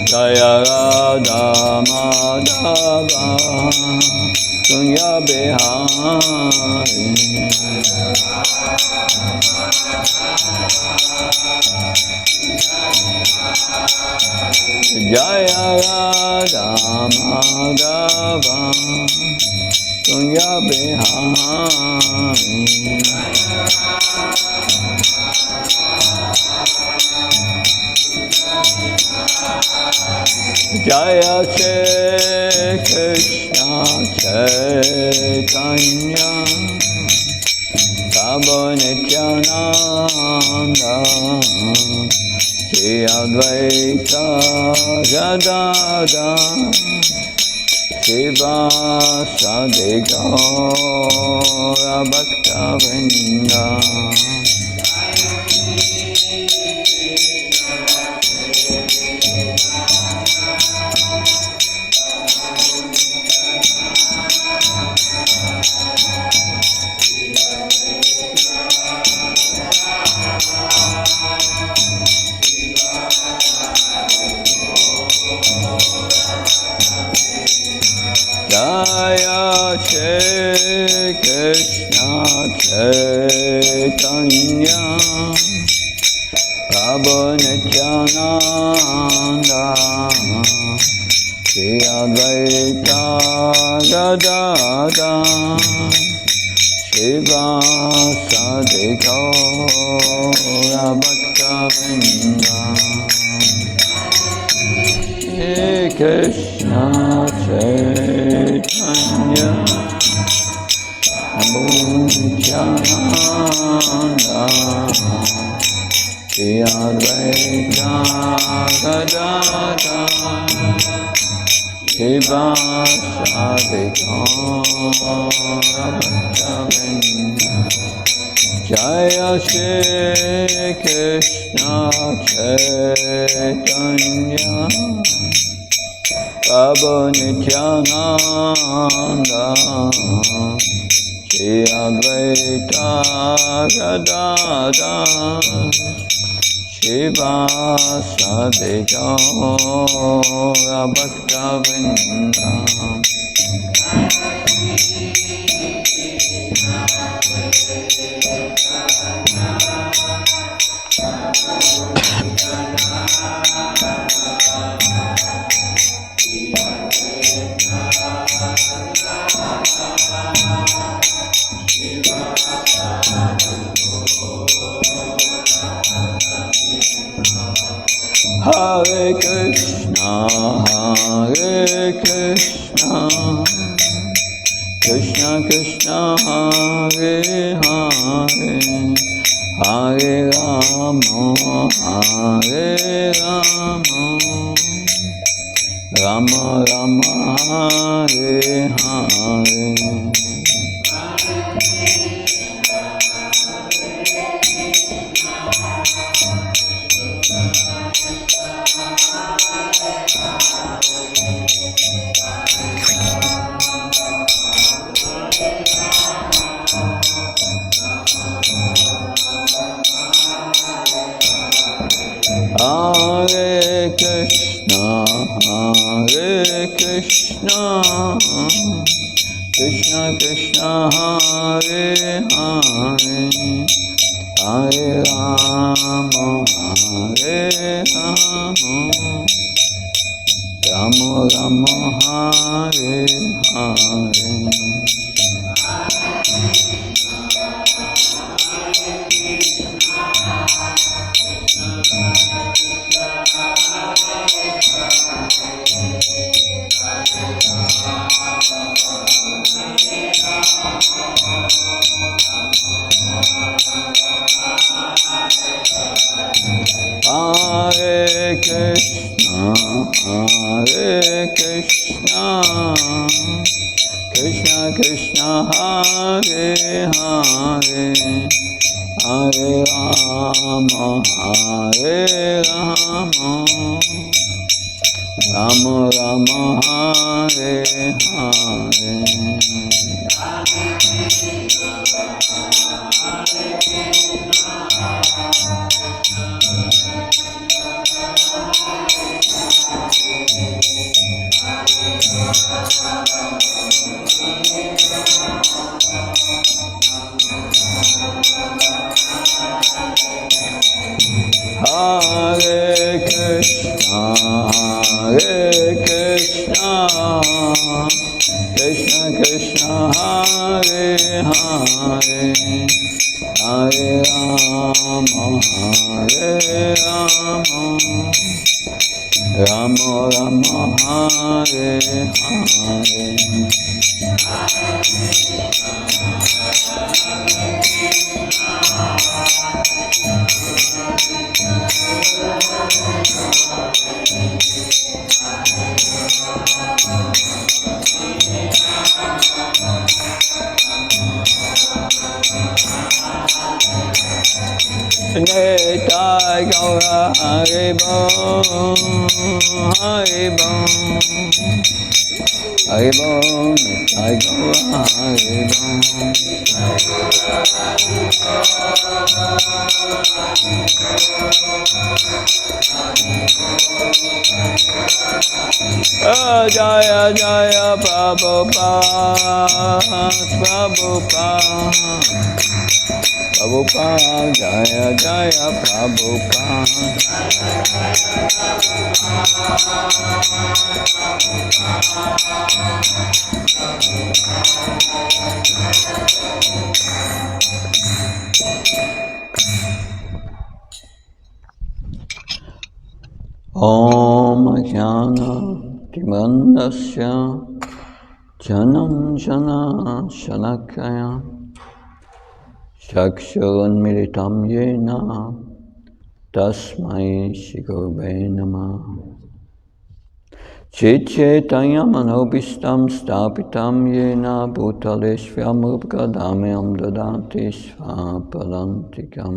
Jaya Radha Madhava Kunya Bihari Jaya Radha Madhava Kunya Bihari Jaya Shri Krishna Chaitanya Prabhu Nityananda Shri Advaita Gadadhara Srivasadi Gaura Bhakta-vrinda Jaya Shri Krishna Chaitanya Prabhu Nityananda Shri Advaita Gadadhara Srivasadi Gaura Bhakta-vrinda Shri Krishna Chaitanya Prabhu Nityananda Shri Advaita Gadadhara Srivasadi Gaura Bhakta-vrinda Jaya Shri Krishna Chaitanya Prabhu Nityananda Shri Advaita Gadadhara Srivasadi Gaura Bhakta-vrinda Hare Krishna, Krishna Krishna, Hare Hare, Hare Rama, Rama Rama, Hare Hare. Hare Krishna, Krishna Krishna, Hare Hare, Hare Rama, Rama Rama, Hare Hare. Hare Krishna, Krishna Krishna, Hare Hare, Hare Rama, Rama Rama, Hare Hare. Hare Krishna, Krishna Krishna, Hare Hare, Hare Rama, Rama Rama, Hare Hare. Nitai Gaura Haribo, Haribo, Haribo, Nitai Gaura Haribo. Jaya Jaya Prabhupada, Prabhupada, Prabhupada, Jaya Jaya Prabhupada. Om Jnana Timandasya Janam Jana Shalakaya Chakshurun Militam Yena Tasmai Shigurve Namah. Chaitanya Manobhistam Stapitam Yena Bhutale Shvamrupgadamyam Dadati Svapalantikam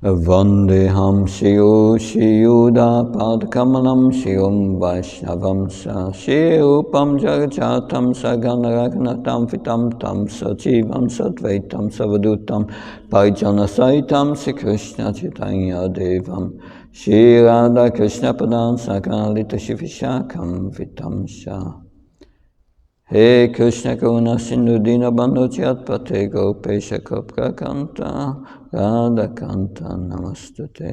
Vandeham Shiyu Shiyuda Padkamalam Shiyum Vaishnavam Sa Shiyupam Jarjatam Saganaragnatam Fitam Tam Sachivam Satvaitam Savadutam Parijana Saitam Sri Krishna Chaitanya Devam Shri Radha Krishna Padan Sakalita Shivishakam Vitam Sha. He Krishna Karuna Sindhu Dina Bandhu Chatpate Gopesha Kapra Kanta Radha Kanta Namastate.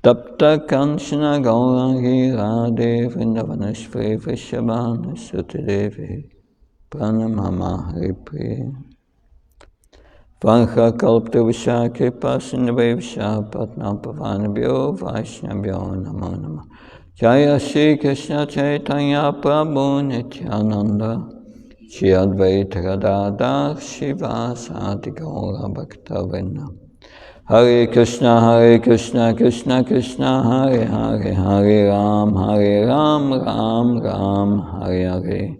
Tapta Kanchana Gaurangi Radhe Vrindavaneshwari Vrishabhanu Suti Devi Pranamama Haripriya. Vancha Kalpta Vishakhe Pasindave Vishapatnam Pavanabhyo Vaishnavyo Namo Namah. Jaya Shri Krishna Chaitanya Prabhu Nityananda Shri Advaita Gadadhar Shivasati Gaura Bhaktavinda. Hare Krishna, Krishna Krishna, Hare Hare, Hare Ram, Ram Ram, Hare Hare.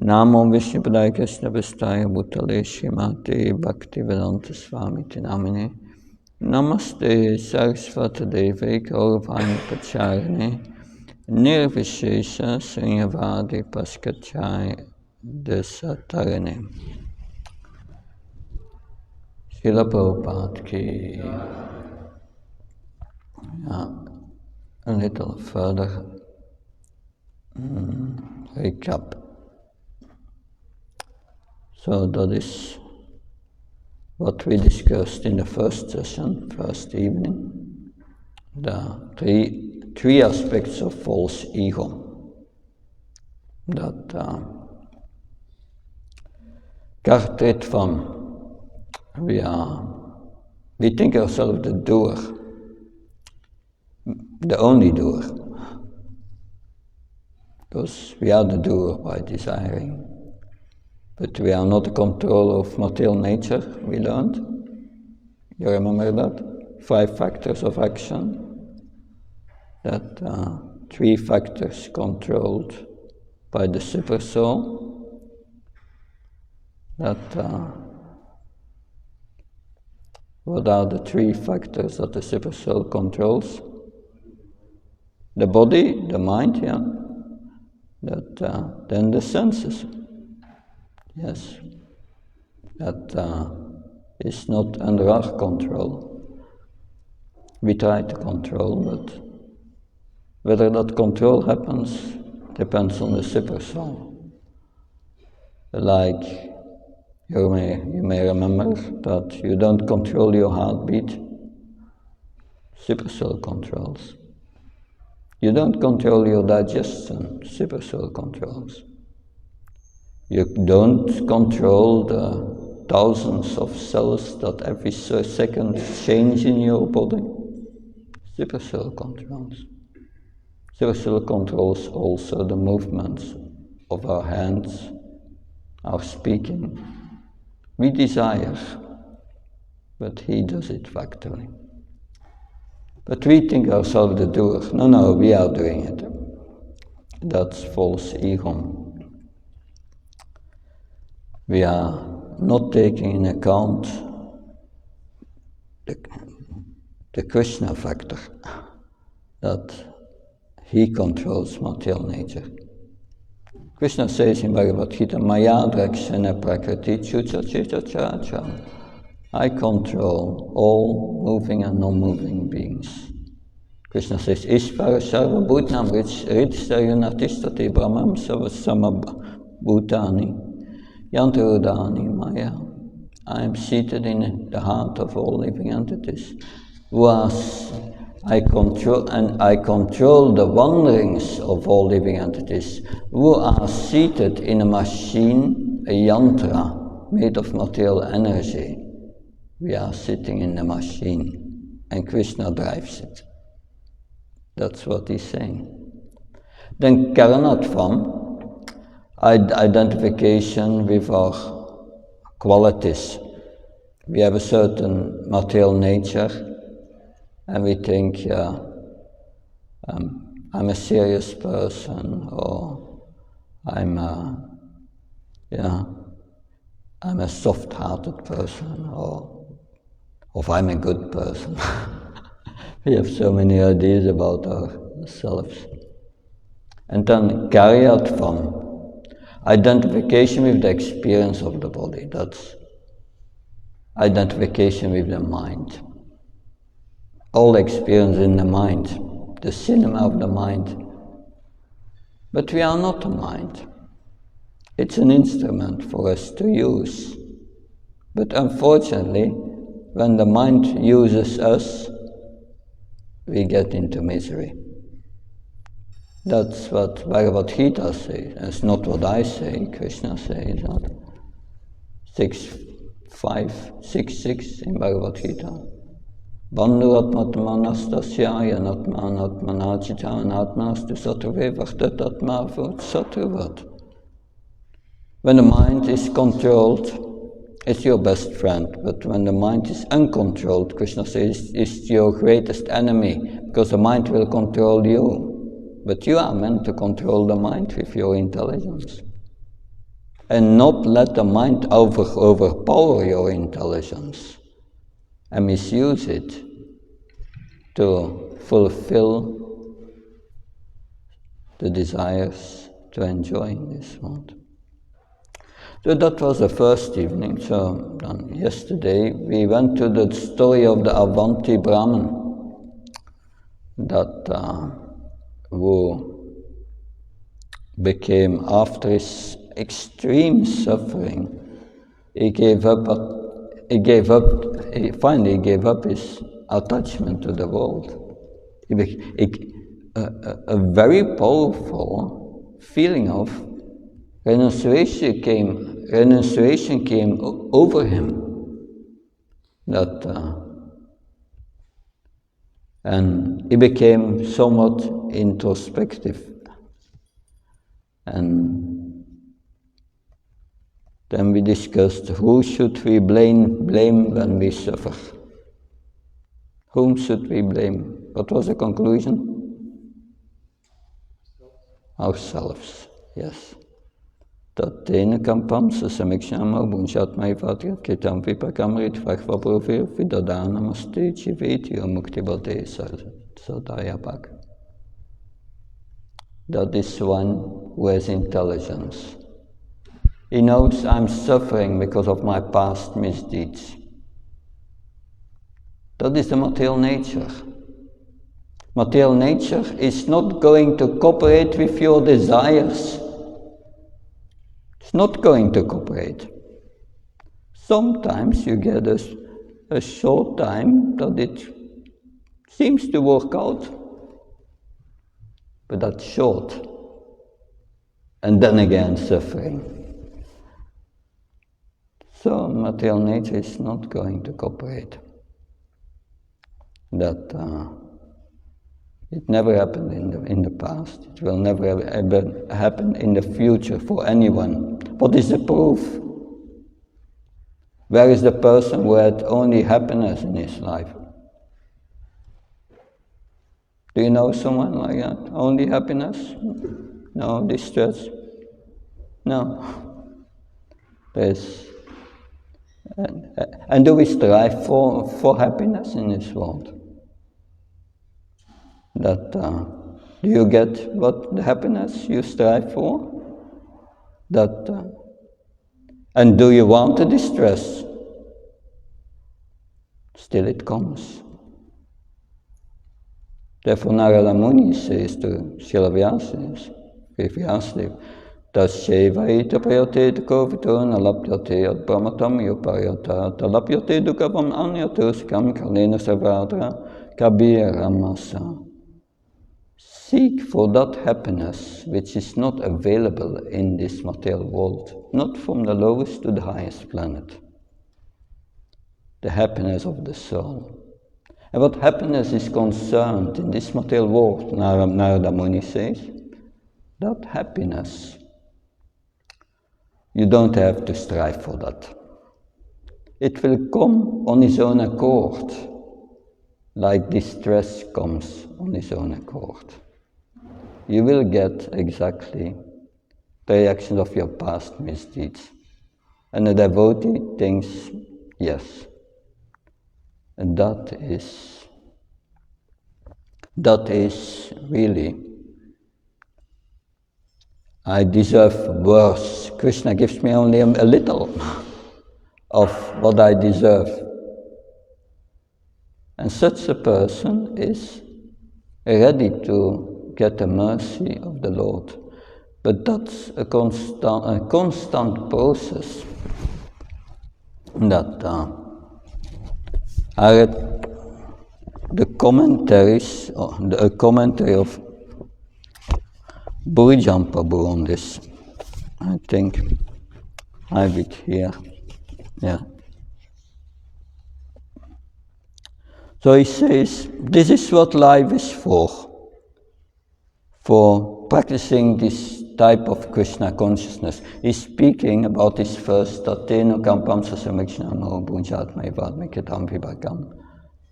Namo Vishnupadaya Krishna Vistaya Bhutale Srimati Bhaktivedanta Swami Tinamine. Namaste Saraswata Devi Gauravani Pacharine Nirvishesha Srinyavadi Paskachai Desatarane. Srila Prabhupada ki. A little further recap. So that is what we discussed in the first session, first evening. The three aspects of false ego. Dat Kartrit van we think ourselves the doer, the only doer, because we are the doer by desiring, but we are not the control of material nature, we learned. You remember that? 5 factors of action, that 3 factors controlled by the super soul, that what are the 3 factors that the super soul controls? The body, the mind, that then the senses, yes, that is not under our control. We try to control, but whether that control happens depends on the super soul. Like you may remember that you don't control your heartbeat, Supercell controls. You don't control your digestion, supercell controls. You don't control the thousands of cells that every second change in your body. Supercell controls. Supercell controls also the movements of our hands, our speaking. We desire, but he does it factually. But we think ourselves the doer. No, we are doing it. That's false ego. We are not taking into account the Krishna factor, that he controls material nature. Krishna says in Bhagavad Gita, Maya drakshana prakriti chucha chita cha. I control all moving and non-moving beings. Krishna says, Ishvara sarva bhutnam ritsta yunatistati brahmam savasama bhutani yantarudani maya. I am seated in the heart of all living entities. I control the wanderings of all living entities who are seated in a machine, a yantra, made of material energy. We are sitting in the machine, and Krishna drives it. That's what he's saying. Then Karanatvam, identification with our qualities. We have a certain material nature, and we think, I'm a serious person, or I'm a soft-hearted person, or I'm a good person. We have so many ideas about ourselves. And then Karyatvam, identification with the experience of the body. That's identification with the mind. All experience in the mind, the cinema of the mind. But we are not a mind. It's an instrument for us to use. But unfortunately, when the mind uses us, we get into misery. That's what Bhagavad Gita says. It's not what I say. Krishna says that 6.5.6.6 in Bhagavad Gita. Bandhuratmatmanastasya yanatmanatmanachita anatmastu satruve vartatatma satruvat. When the mind is controlled, it's your best friend, but when the mind is uncontrolled, Krishna says, it's your greatest enemy, because the mind will control you. But you are meant to control the mind with your intelligence. And not let the mind overpower your intelligence and misuse it to fulfill the desires to enjoy in this world. So that was the first evening. So yesterday we went to the story of the Avanti Brahmin that who became, after his extreme suffering, he finally gave up his attachment to the world. A very powerful feeling of renunciation came over him. And he became somewhat introspective. And then we discussed, who should we blame when we suffer? Whom should we blame? What was the conclusion? Ourselves, yes. Tattene kampam sasamikshama bunshatmai vatya kitam vipakamrit vakvaprovir vidadanamaste chiveti muktibate sadayapak. That is one who has intelligence. He knows I'm suffering because of my past misdeeds. That is the material nature. Material nature is not going to cooperate with your desires. It's not going to cooperate. Sometimes you get a short time that it seems to work out, but that's short. And then again, suffering. So material nature is not going to cooperate. That it never happened in the past. It will never ever happen in the future for anyone. What is the proof? Where is the person who had only happiness in his life? Do you know someone like that? Only happiness? No distress? No. And do we strive for happiness in this world? Do you get what the happiness you strive for? And do you want the distress? Still it comes. Therefore Narada Muni says to Srila Vyasdev, Tasyeva ita prayate kovito nalapyate ad brahmatam yuparyata talapyate dukavam anyatusakam kalena savadra kabiramasa. Seek for that happiness which is not available in this material world, not from the lowest to the highest planet. The happiness of the soul. And what happiness is concerned in this material world, Narada Muni says, that happiness, you don't have to strive for that. It will come on its own accord, like distress comes on its own accord. You will get exactly the reactions of your past misdeeds. And the devotee thinks, yes. And that is really, I deserve worse. Krishna gives me only a little of what I deserve. And such a person is ready to get the mercy of the Lord. But that's a constant process. I read the commentaries, a commentary of Burijan Prabhu on this. I think I have it here. Yeah. So he says, this is what life is for practicing this type of Krishna consciousness. He's speaking about this verse, Tateno kampam sasamikshamo bhujatma vadmiketam vibhagam.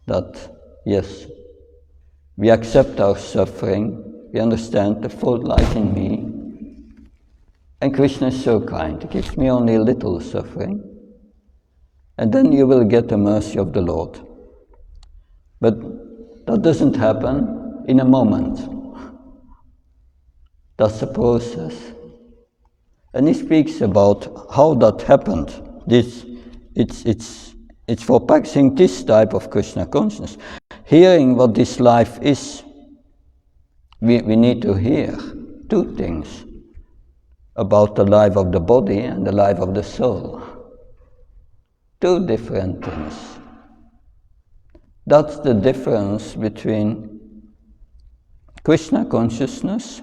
That, yes, we accept our suffering, we understand the fault lies in me, and Krishna is so kind, he gives me only a little suffering, and then you will get the mercy of the Lord. But that doesn't happen in a moment. That's a process. And he speaks about how that happened. It's for practicing this type of Krishna consciousness. Hearing what this life is, we need to hear two things about the life of the body and the life of the soul. Two different things. That's the difference between Krishna consciousness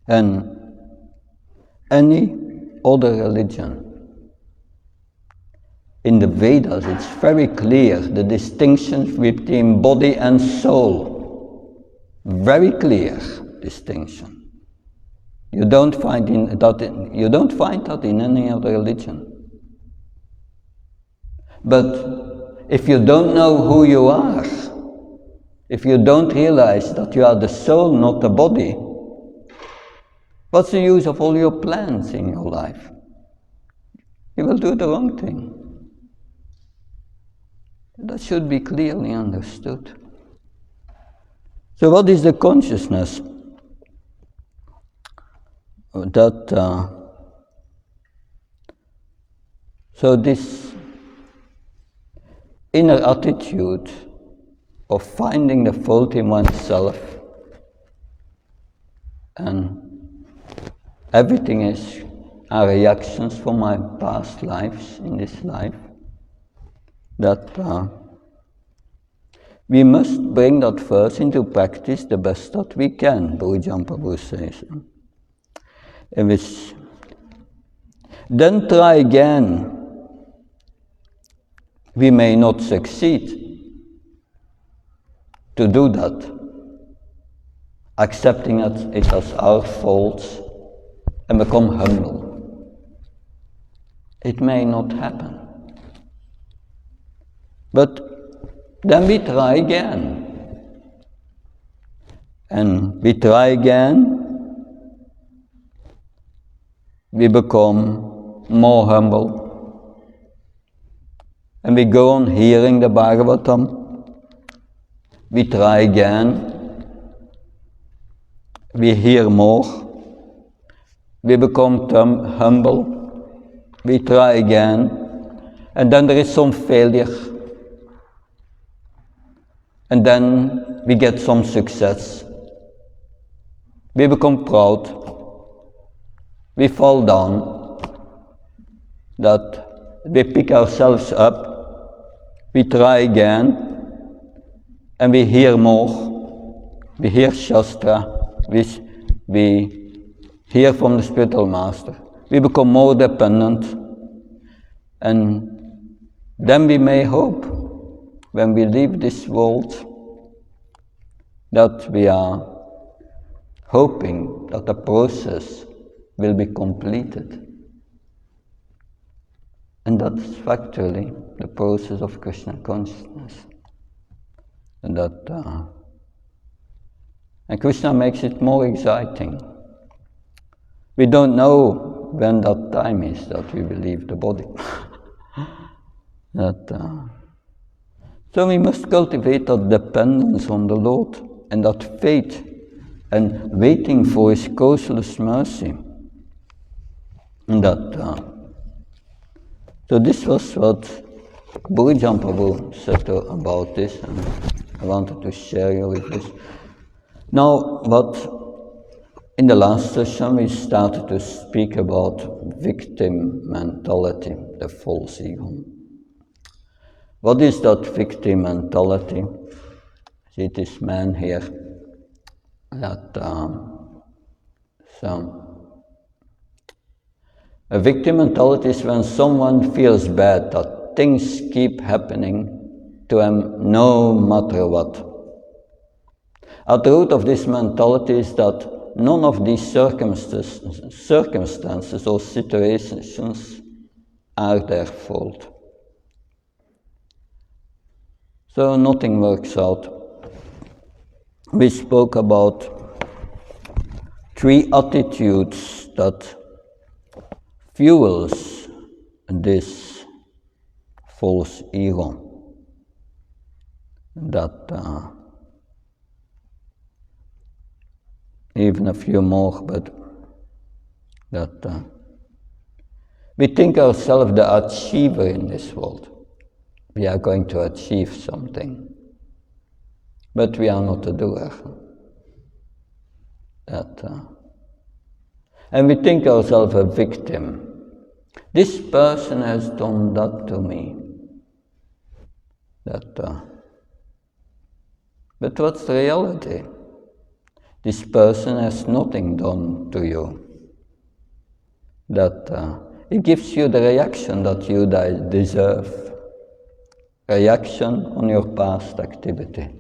and any other religion. In the Vedas, it's very clear, the distinction between body and soul. Very clear distinction. You don't find that in any other religion. But if you don't know who you are, if you don't realize that you are the soul, not the body, what's the use of all your plans in your life? You will do the wrong thing. That should be clearly understood. So what is the consciousness? So this inner attitude of finding the fault in oneself, and everything are reactions from my past lives in this life, that We must bring that first into practice the best that we can, Bhujam Prabhu says. Then try again. We may not succeed to do that, accepting it as our faults and become humble. It may not happen. But then we try again. And we try again. We become more humble. And we go on hearing the Bhagavatam. We try again. We hear more. We become humble. We try again. And then there is some failure. And then we get some success. We become proud. We fall down. That we pick ourselves up. We try again. And we hear more. We hear Shastra. We hear from the spiritual master. We become more dependent. And then we may hope, when we leave this world, that we are hoping that the process will be completed. And that's factually the process of Krishna consciousness. And and Krishna makes it more exciting. We don't know when that time is that we will leave the body. So we must cultivate that dependence on the Lord and that faith and waiting for His causeless mercy. And so this was what Bhujam Prabhu said about this, and I wanted to share you with this. Now, in the last session we started to speak about victim mentality, the false ego. What is that victim mentality? See this man here. A victim mentality is when someone feels bad that things keep happening to him no matter what. At the root of this mentality is that none of these circumstances or situations are their fault. So nothing works out. We spoke about 3 attitudes that fuels this false ego. Even a few more, but we think ourselves the achiever in this world. We are going to achieve something, but we are not the doer. And we think ourselves a victim. This person has done that to me. But what's the reality? This person has nothing done to you. It gives you the reaction that you deserve. Reaction on your past activity.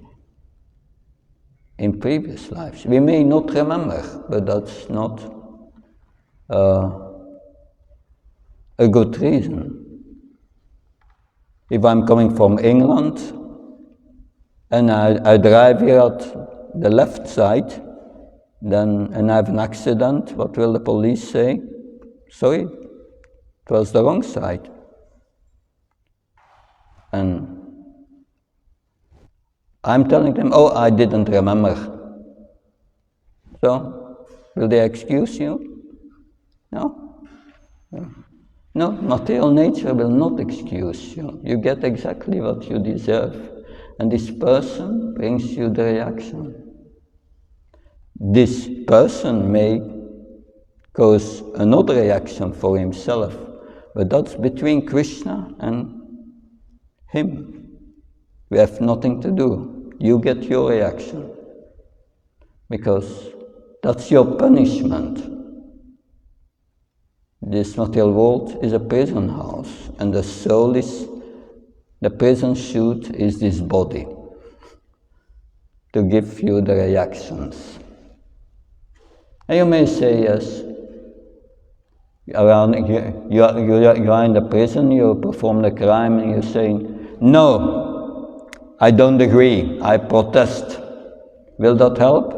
In previous lives. We may not remember, but that's not a good reason. If I'm coming from England and I drive here at the left side, and I have an accident, what will the police say? Sorry, it was the wrong side. And I'm telling them, oh, I didn't remember. So, will they excuse you? No? No, material nature will not excuse you. You get exactly what you deserve. And this person brings you the reaction. This person may cause another reaction for himself, but that's between Krishna and him. We have nothing to do. you get your reaction. Because that's your punishment. This material world is a prison house, and the soul is, the prison suit is this body, to give you the reactions. And you may say, yes, you are in the prison, you perform the crime, and you're saying, no, I don't agree, I protest. Will that help?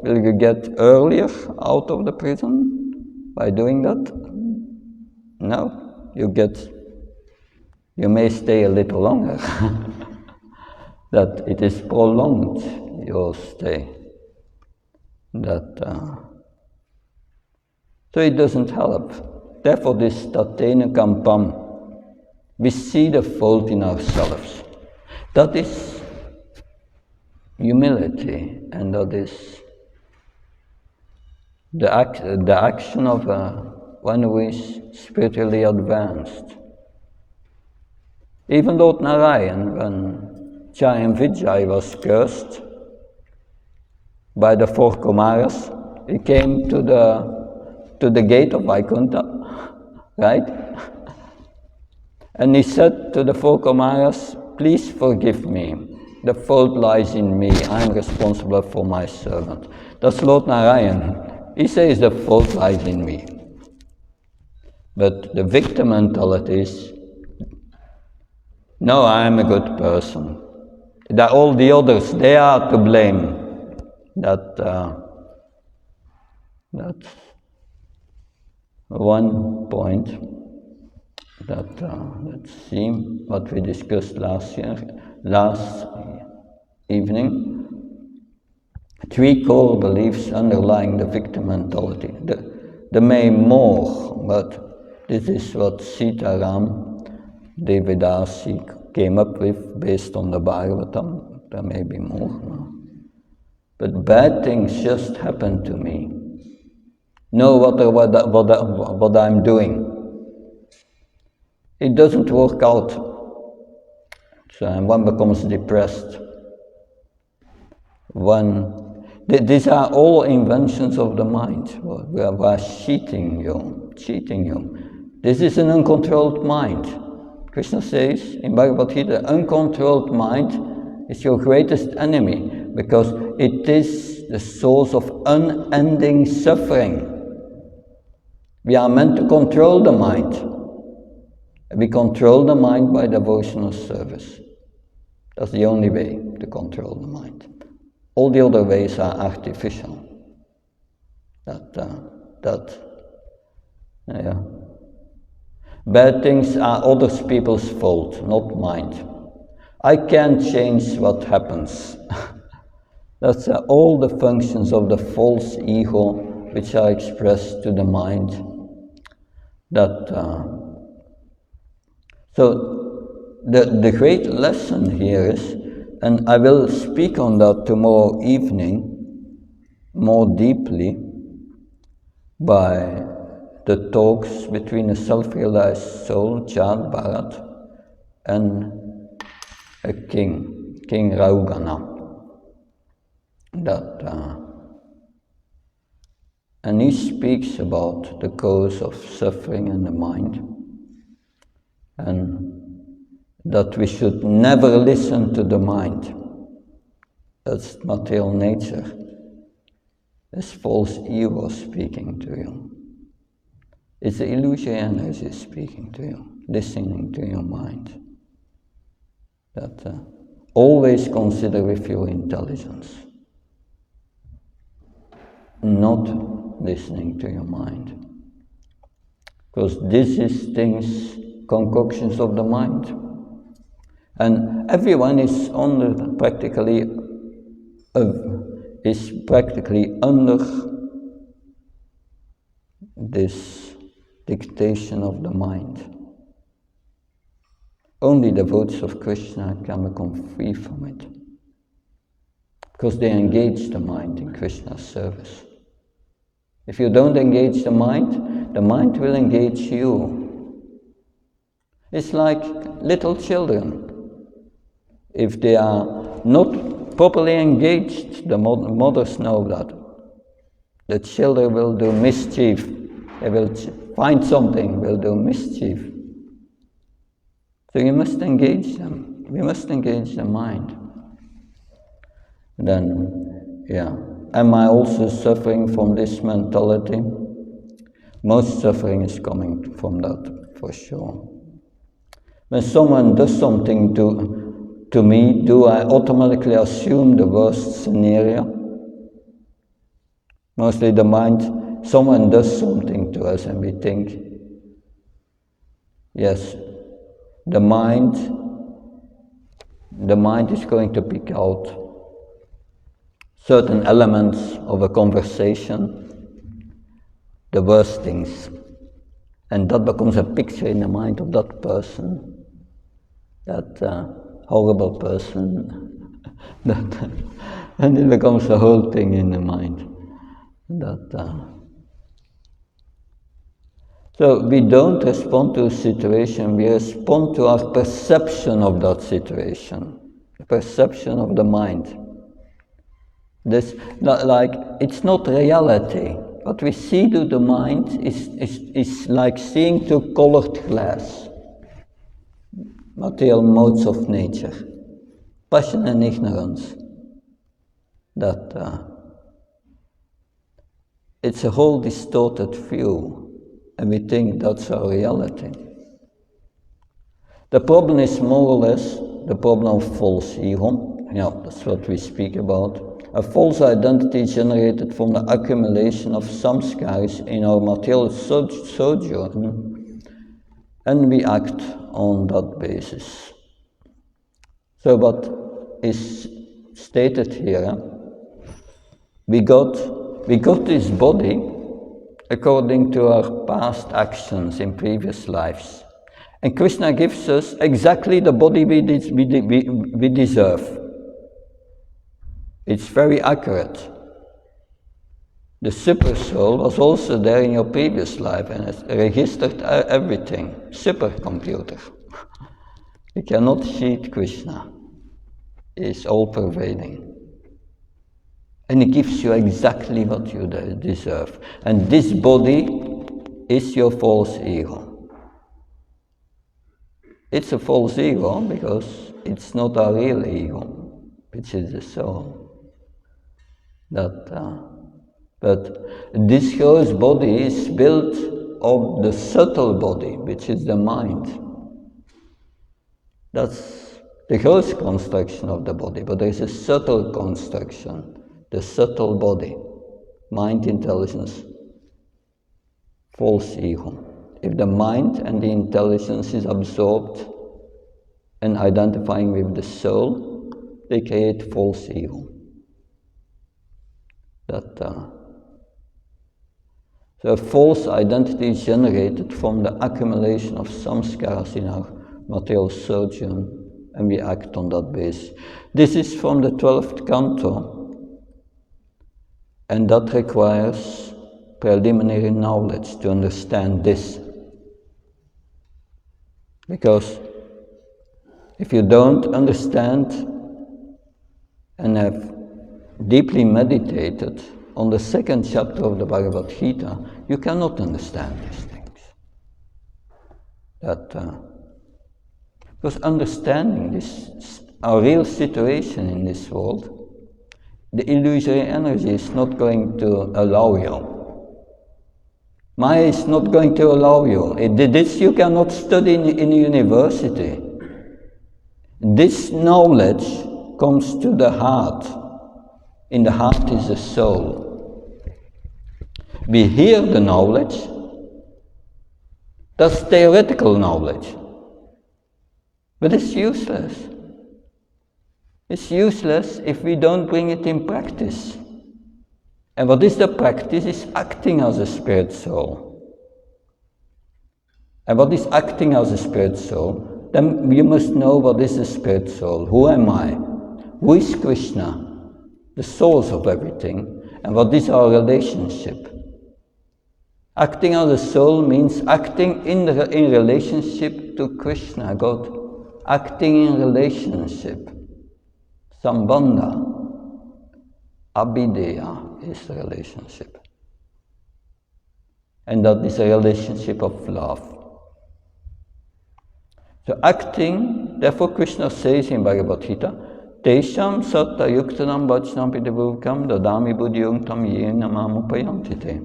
Will you get earlier out of the prison by doing that? No, you may stay a little longer. That it is prolonged, your stay. So it doesn't help. Therefore, this tatena kampam, we see the fault in ourselves. That is humility, and that is the action of one who is spiritually advanced. Even Lord Narayan, when Jayam Vijay was cursed by the 4 Kumaras, he came to the gate of Vaikuntha, right? And he said to the 4 Kumaras, please forgive me. The fault lies in me. I'm responsible for my servant. That's Lord Narayan. He says the fault lies in me. But the victim mentality is, no, I'm a good person. That all the others, they are to blame. That's one point. Let's see what we discussed last evening. 3 core beliefs underlying the victim mentality. There may more, but this is what Sitaram Devidasi came up with based on the Bhagavatam. There may be more. No? But bad things just happen to me. Know what I'm doing. It doesn't work out. So one becomes depressed. These are all inventions of the mind. We are cheating you. This is an uncontrolled mind. Krishna says in Bhagavad Gita, uncontrolled mind is your greatest enemy because it is the source of unending suffering. We are meant to control the mind. We control the mind by devotional service. That's the only way to control the mind. All the other ways are artificial. Bad things are other people's fault, not mine. I can't change what happens. That's all the functions of the false ego which are expressed to the mind. So the great lesson here is, and I will speak on that tomorrow evening more deeply by the talks between a self-realized soul, Chad Bharat, and a king, King Raugana. And he speaks about the cause of suffering in the mind, and that we should never listen to the mind. That's material nature. It's false ego speaking to you. It's the illusion energy speaking to you, listening to your mind. Always consider with your intelligence, not listening to your mind. Because this is things, concoctions of the mind. And everyone is practically under this dictation of the mind. Only the devotees of Krishna can become free from it, because they engage the mind in Krishna's service. If you don't engage the mind will engage you. It's like little children. If they are not properly engaged, the mothers know that. The children will do mischief. They will find something, will do mischief. So you must engage them. We must engage the mind. Then, am I also suffering from this mentality? Most suffering is coming from that, for sure. When someone does something to me, do I automatically assume the worst scenario? Mostly the mind, someone does something to us and we think, yes, the mind is going to pick out certain elements of a conversation, the worst things, and that becomes a picture in the mind of that person, that horrible person, and it becomes a whole thing in the mind. So we don't respond to a situation, we respond to our perception of that situation, the perception of the mind. This, it's not reality. What we see through the mind is like seeing through colored glass. Material modes of nature. Passion and ignorance. It's a whole distorted view, and we think that's our reality. The problem is more or less the problem of false ego. Yeah, that's what we speak about. A false identity generated from the accumulation of samskaras in our material sojourn, and we act on that basis. So what is stated here, we got this body according to our past actions in previous lives. And Krishna gives us exactly the body we deserve. It's very accurate. The super soul was also there in your previous life and has registered everything. Supercomputer. You cannot cheat Krishna. It's all pervading. And it gives you exactly what you deserve. And this body is your false ego. It's a false ego because it's not our real ego, which is the soul. But this gross body is built of the subtle body, which is the mind. That's the gross construction of the body, but there is a subtle construction, the subtle body, mind, intelligence, false ego. If the mind and the intelligence is absorbed and identifying with the soul, they create false ego. So a false identity is generated from the accumulation of samskaras in our material sojourn, and we act on that basis. This is from the 12th canto, and that requires preliminary knowledge to understand this. Because if you don't understand and have deeply meditated on the 2nd chapter of the Bhagavad Gita, you cannot understand these things. Because understanding this, our real situation in this world, the illusory energy is not going to allow you. Maya is not going to allow you. This you cannot study in a university. This knowledge comes to the heart. In the heart is the soul. We hear the knowledge. That's theoretical knowledge. But it's useless. It's useless if we don't bring it in practice. And what is the practice? Is acting as a spirit soul. And what is acting as a spirit soul? Then you must know what is the spirit soul. Who am I? Who is Krishna? The source of everything. And what is our relationship? Acting as a soul means acting in relationship to Krishna, God. Acting in relationship. Sambandha. Abhideya is the relationship. And that is a relationship of love. So acting, therefore Krishna says in Bhagavad Gita, Tesham satta yuktanam vachnam pidavukam dadami buddhiyuntam yena mamupayantite.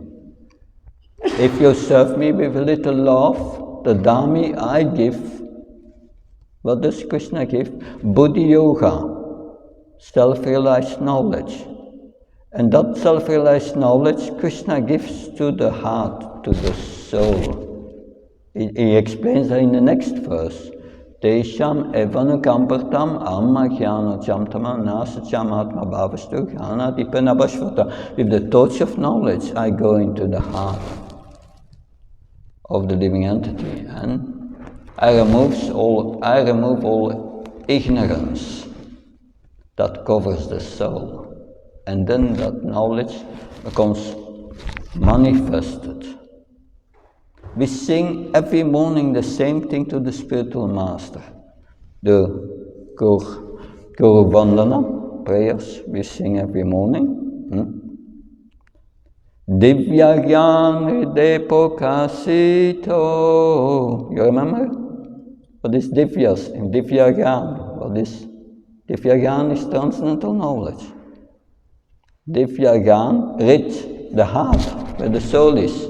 If you serve me with a little love, the dami I give. What does Krishna give? Buddhi yoga, self-realized knowledge. And that self-realized knowledge Krishna gives to the heart, to the soul. He explains that in the next verse. Tesham evanukampartam amma jnana jamtama nasacham atma bhavastu jnana dipanabhashvata. With the touch of knowledge I go into the heart of the living entity and I remove all ignorance that covers the soul. And then that knowledge becomes manifested. We sing every morning the same thing to the spiritual master. The Guru Vandana prayers we sing every morning. Divya Gyan Hriday Pokasito. You remember? What is Divyas? In Divya Gyan. What is Divya Gyan? Is transcendental knowledge. Divya Gyan, rich, the heart, where the soul is.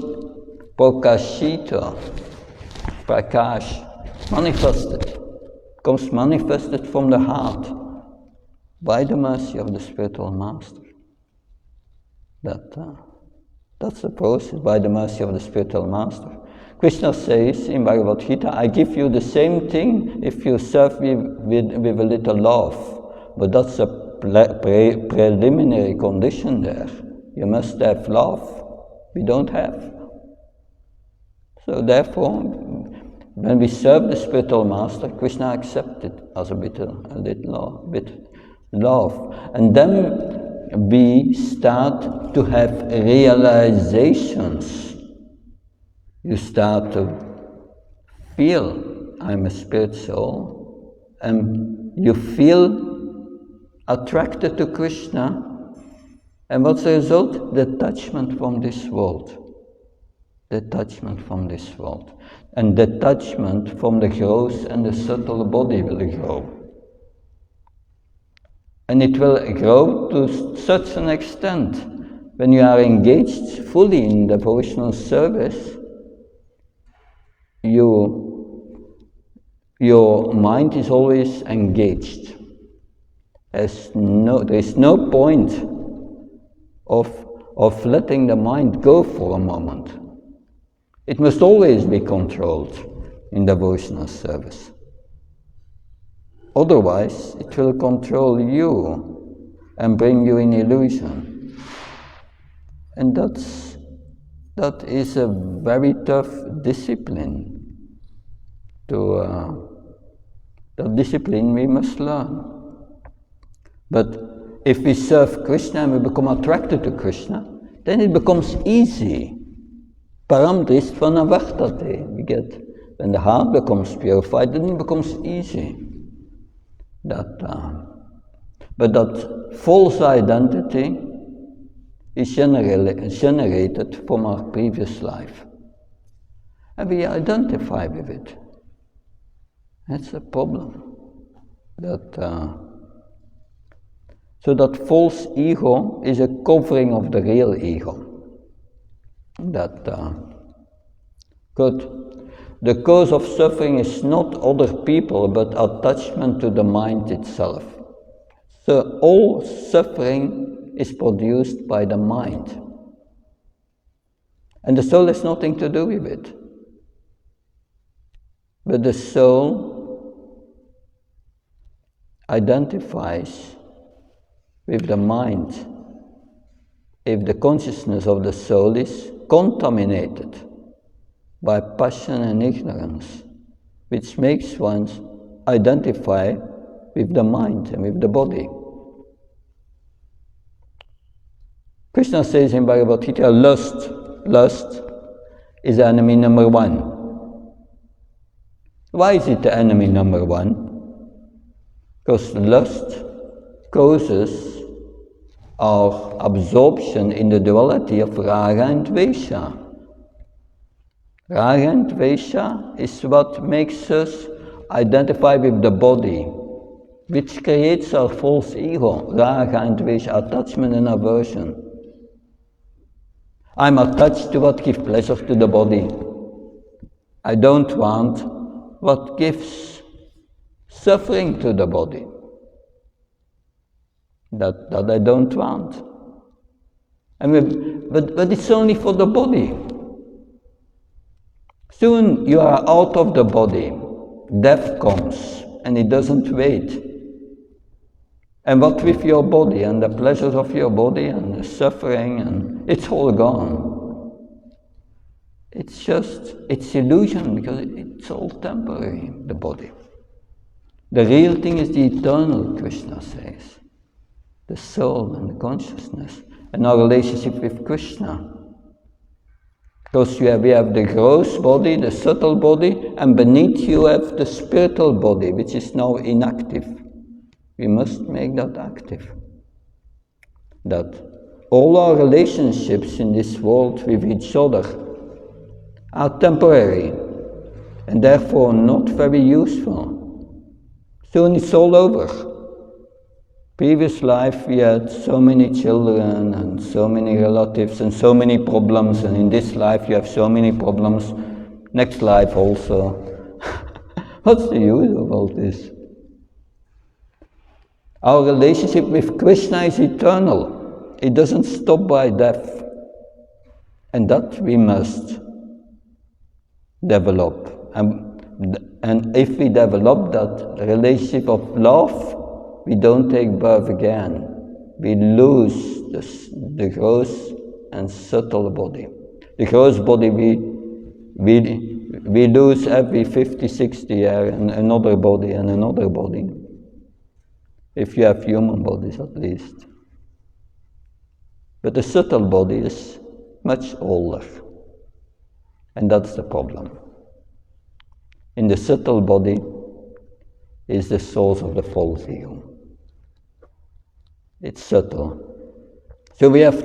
Pokashita, Prakash, manifested, comes manifested from the heart by the mercy of the spiritual master. That's the process, by the mercy of the spiritual master. Krishna says in Bhagavad Gita, I give you the same thing if you serve me with a little love. But that's a preliminary condition there. You must have love. We don't have. So therefore, when we serve the spiritual master, Krishna accepts it as a bit love. And then we start to have realizations. You start to feel, I'm a spirit soul, and you feel attracted to Krishna. And what's the result? Detachment from this world. Detachment from this world. And detachment from the gross and the subtle body will grow. And it will grow to such an extent when you are engaged fully in devotional service, your mind is always engaged. There is no point of letting the mind go for a moment. It must always be controlled in devotional service. Otherwise, it will control you and bring you in illusion. And that is a very tough discipline. That discipline we must learn. But if we serve Krishna and we become attracted to Krishna, then it becomes easy. Param dristvana vartate. We get, when the heart becomes purified, then it becomes easy. But that false identity is generated from our previous life. And we identify with it. That's a problem. So that false ego is a covering of the real ego. Good. The cause of suffering is not other people, but attachment to the mind itself. So all suffering is produced by the mind. And the soul has nothing to do with it. But the soul identifies with the mind if the consciousness of the soul is contaminated by passion and ignorance, which makes one identify with the mind and with the body. Krishna says in Bhagavad Gita, lust is enemy number one. Why is it the enemy number one? Because lust causes our absorption in the duality of Raga and Dvesha. Raga and Dvesha is what makes us identify with the body, which creates our false ego. Raga and Dvesha, attachment and aversion. I'm attached to what gives pleasure to the body. I don't want what gives suffering to the body. That I don't want. But it's only for the body. Soon you are out of the body. Death comes and it doesn't wait. And what with your body and the pleasures of your body and the suffering, and it's all gone. It's illusion because it's all temporary, the body. The real thing is the eternal, Krishna says. The soul and the consciousness and our relationship with Krishna. Because we have the gross body, the subtle body, and beneath you have the spiritual body, which is now inactive. We must make that active. That all our relationships in this world with each other are temporary and therefore not very useful. Soon it's all over. Previous life we had so many children and so many relatives and so many problems, and in this life you have so many problems. Next life also. What's the use of all this? Our relationship with Krishna is eternal. It doesn't stop by death. And that we must develop. And if we develop that relationship of love, we don't take birth again. We lose the gross and subtle body. The gross body we lose every 50, 60 years, and another body and another body. If you have human bodies at least. But the subtle body is much older. And that's the problem. In the subtle body is the source of the false ego. It's subtle. So we have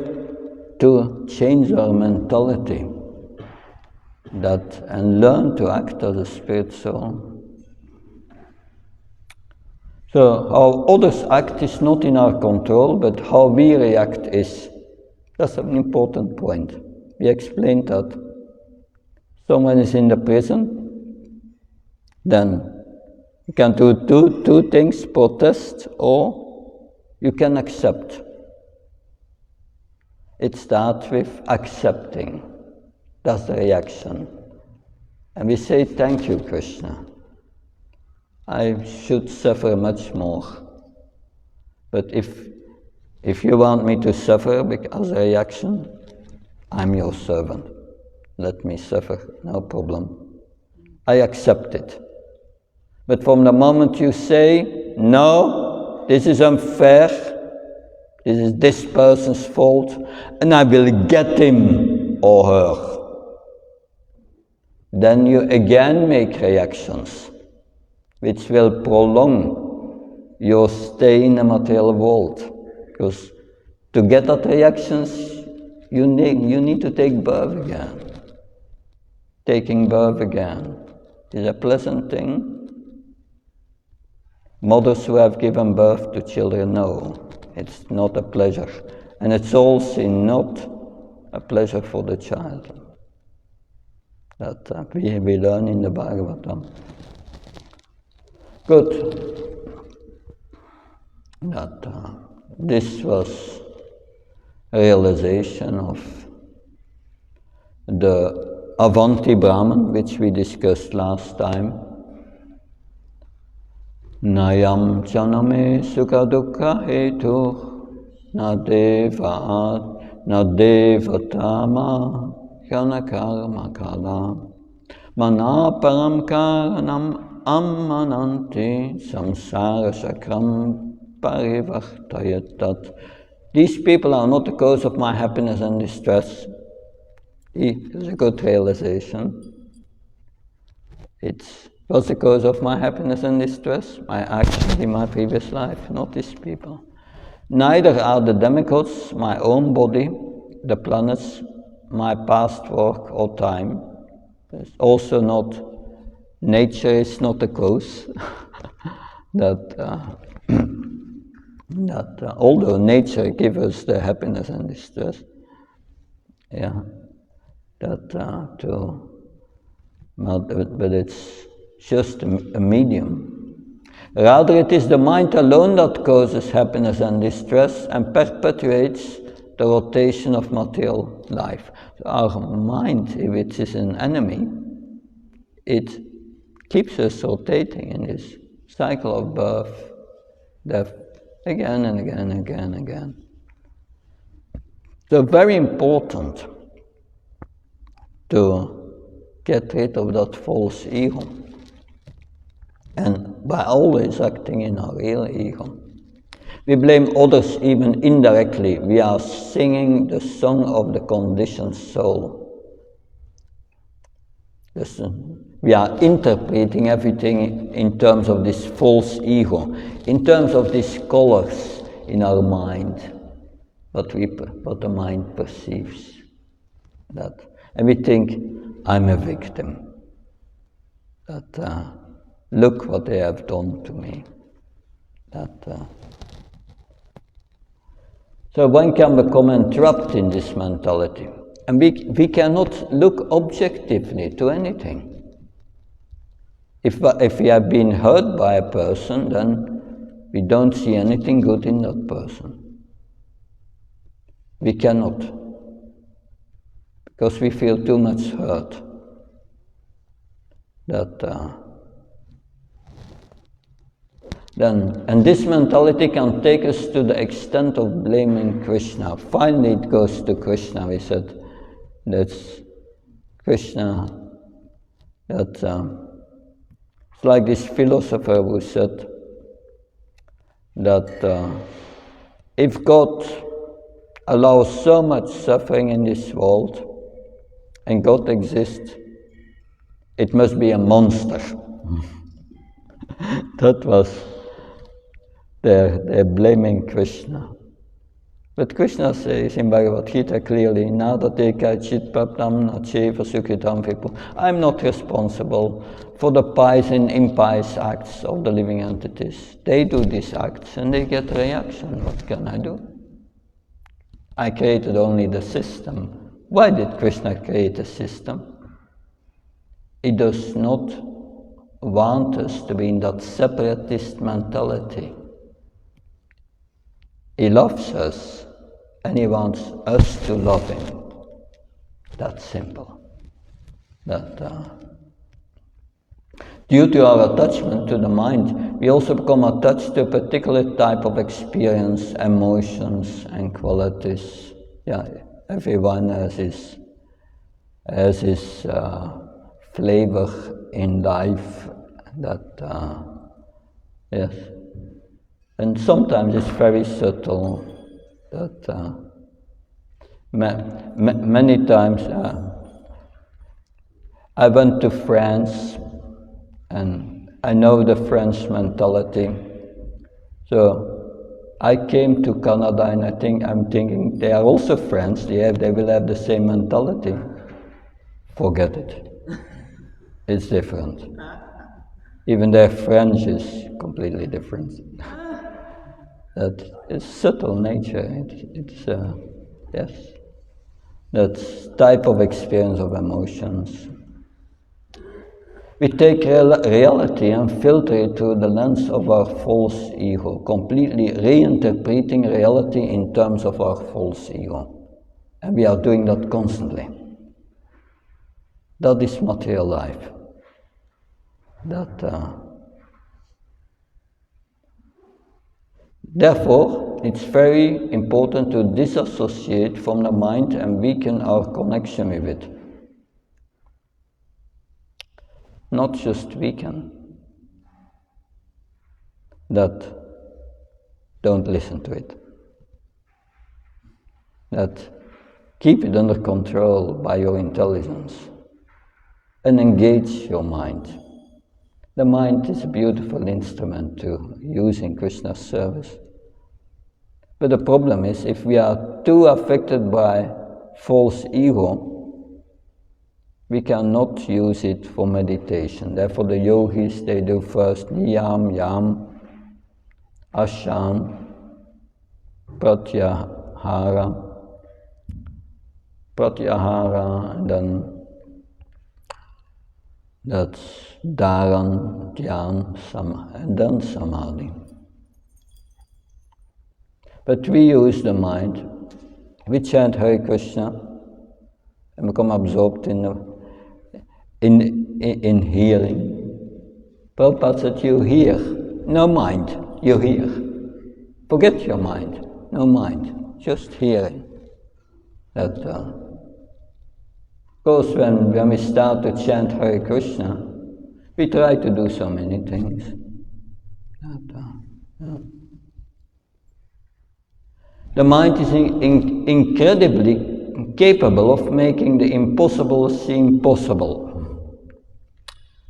to change our mentality and learn to act as a spirit soul. So how others act is not in our control, but how we react is. That's an important point. We explained that. Someone is in the prison, then you can do two things, protest or you can accept. It starts with accepting. That's the reaction. And we say, thank you, Krishna. I should suffer much more. But if you want me to suffer as a reaction, I'm your servant. Let me suffer, no problem. I accept it. But from the moment you say, no, this is unfair, this is this person's fault, and I will get him or her, then you again make reactions, which will prolong your stay in the material world. Because to get that reactions, you need to take birth again. Taking birth again is a pleasant thing. Mothers who have given birth to children know it's not a pleasure. And it's also not a pleasure for the child. That we learn in the Bhagavatam. Good. That this was a realization of the Avanti Brahman, which we discussed last time. Nayam chaname sukha dukkha hetu na devatama kana karma kala manaparam karanam ammananti samsara sakram parivartayatat. These people are not the cause of my happiness and distress. It's a good realization. What's the cause of my happiness and distress? My actions in my previous life, not these people. Neither are the demigods, my own body, the planets, my past work or time. It's also not, nature is not a cause. that although nature gives us the happiness and distress, yeah, but it's just a medium. Rather, it is the mind alone that causes happiness and distress and perpetuates the rotation of material life. So our mind, if it is an enemy, it keeps us rotating in this cycle of birth, death, again and again and again and again. So very important to get rid of that false ego. And by always acting in our real ego. We blame others even indirectly. We are singing the song of the conditioned soul. Listen, we are interpreting everything in terms of this false ego, in terms of these colors in our mind, what the mind perceives. That. And we think, I'm a victim. Look what they have done to me. So one can become entrapped in this mentality. And we cannot look objectively to anything. If we have been hurt by a person, then we don't see anything good in that person. We cannot. Because we feel too much hurt. And this mentality can take us to the extent of blaming Krishna. Finally, it goes to Krishna. We said that's Krishna. It's like this philosopher who said that if God allows so much suffering in this world, and God exists, it must be a monster. That was. They're blaming Krishna. But Krishna says in Bhagavad Gita clearly, I'm not responsible for the pious and impious acts of the living entities. They do these acts and they get a reaction. What can I do? I created only the system. Why did Krishna create a system? He does not want us to be in that separatist mentality. He loves us, and he wants us to love him. That's simple. Due to our attachment to the mind, we also become attached to a particular type of experience, emotions, and qualities. Yeah, everyone has his flavor in life. Yes. And sometimes it's very subtle. Many times I went to France, and I know the French mentality. So I came to Canada, and I'm thinking they are also French. They will have the same mentality. Forget it. It's different. Even their French is completely different. That is subtle nature. Yes. That type of experience of emotions. We take reality and filter it through the lens of our false ego, completely reinterpreting reality in terms of our false ego. And we are doing that constantly. That is material life. Therefore, it's very important to disassociate from the mind and weaken our connection with it. Not just weaken. Don't listen to it. Keep it under control by your intelligence and engage your mind. The mind is a beautiful instrument to use in Krishna's service. But the problem is, if we are too affected by false ego, we cannot use it for meditation. Therefore the yogis, they do first niyam, yam, ashan, pratyahara, and then that's dharan, dhyan, and then samadhi. But we use the mind. We chant Hare Krishna and become absorbed in hearing. Prabhupada said, you hear, no mind, you hear. Forget your mind, no mind, just hearing. That, of course, when we start to chant Hare Krishna, we try to do so many things. Yeah. The mind is incredibly capable of making the impossible seem possible.